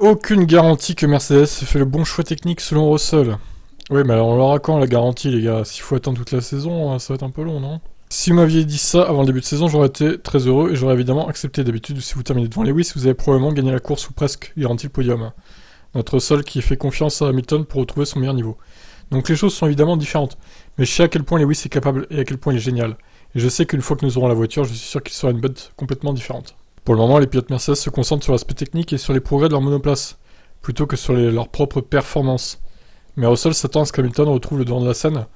aucune garantie que Mercedes fait le bon choix technique selon Russell. Oui, mais alors on l'aura quand la garantie, les gars? S'il faut attendre toute la saison, ça va être un peu long, non? Si vous m'aviez dit ça avant le début de saison, j'aurais été très heureux et j'aurais évidemment accepté. D'habitude, si vous terminez devant Lewis, vous avez probablement gagné la course ou presque garanti le podium. Notre Russell qui fait confiance à Hamilton pour retrouver son meilleur niveau. Donc les choses sont évidemment différentes, mais je sais à quel point Lewis est capable et à quel point il est génial. Et je sais qu'une fois que nous aurons la voiture, je suis sûr qu'il sera une bête complètement différente. Pour le moment, les pilotes Mercedes se concentrent sur l'aspect technique et sur les progrès de leur monoplace, plutôt que sur leurs propres performances. Mais Russell s'attend à ce qu'Hamilton retrouve le devant de la scène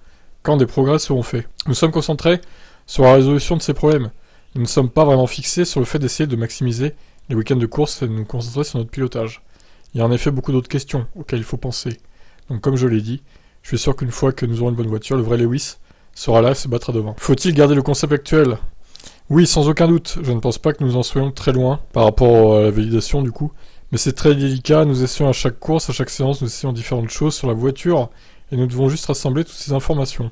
quand des progrès seront faits. Nous sommes concentrés sur la résolution de ces problèmes. Nous ne sommes pas vraiment fixés sur le fait d'essayer de maximiser les week-ends de course et de nous concentrer sur notre pilotage. Il y a en effet beaucoup d'autres questions auxquelles il faut penser. Donc comme je l'ai dit, je suis sûr qu'une fois que nous aurons une bonne voiture, le vrai Lewis sera là et se battra devant. Faut-il garder le concept actuel? Oui, sans aucun doute. Je ne pense pas que nous en soyons très loin par rapport à la validation du coup. Mais c'est très délicat, nous essayons à chaque course, à chaque séance, nous essayons différentes choses sur la voiture et nous devons juste rassembler toutes ces informations.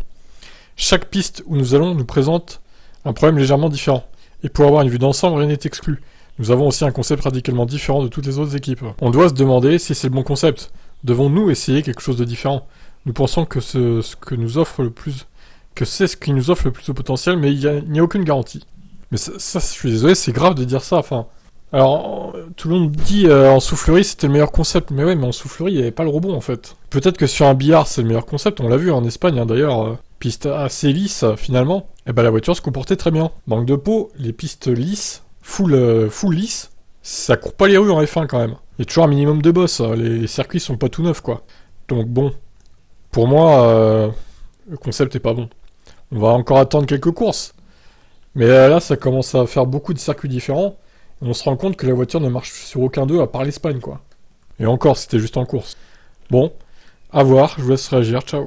Chaque piste où nous allons nous présente un problème légèrement différent. Et pour avoir une vue d'ensemble, rien n'est exclu. Nous avons aussi un concept radicalement différent de toutes les autres équipes. On doit se demander si c'est le bon concept. Devons-nous essayer quelque chose de différent? Nous pensons que c'est ce qui nous offre le plus de potentiel, mais il n'y a aucune garantie. Mais ça, je suis désolé, c'est grave de dire ça, enfin... Alors, tout le monde dit en soufflerie c'était le meilleur concept, mais ouais, mais en soufflerie il n'y avait pas le rebond en fait. Peut-être que sur un billard c'est le meilleur concept, on l'a vu en Espagne d'ailleurs, piste assez lisse finalement, et ben la voiture se comportait très bien. Manque de peau, les pistes lisses, full lisse, ça court pas les rues en F1 quand même. Il y a toujours un minimum de boss, les circuits sont pas tout neufs quoi. Donc bon, pour moi, le concept est pas bon. On va encore attendre quelques courses. Mais là ça commence à faire beaucoup de circuits différents. Et on se rend compte que la voiture ne marche sur aucun d'eux à part l'Espagne, quoi. Et encore, c'était juste en course. Bon, à voir, je vous laisse réagir, ciao.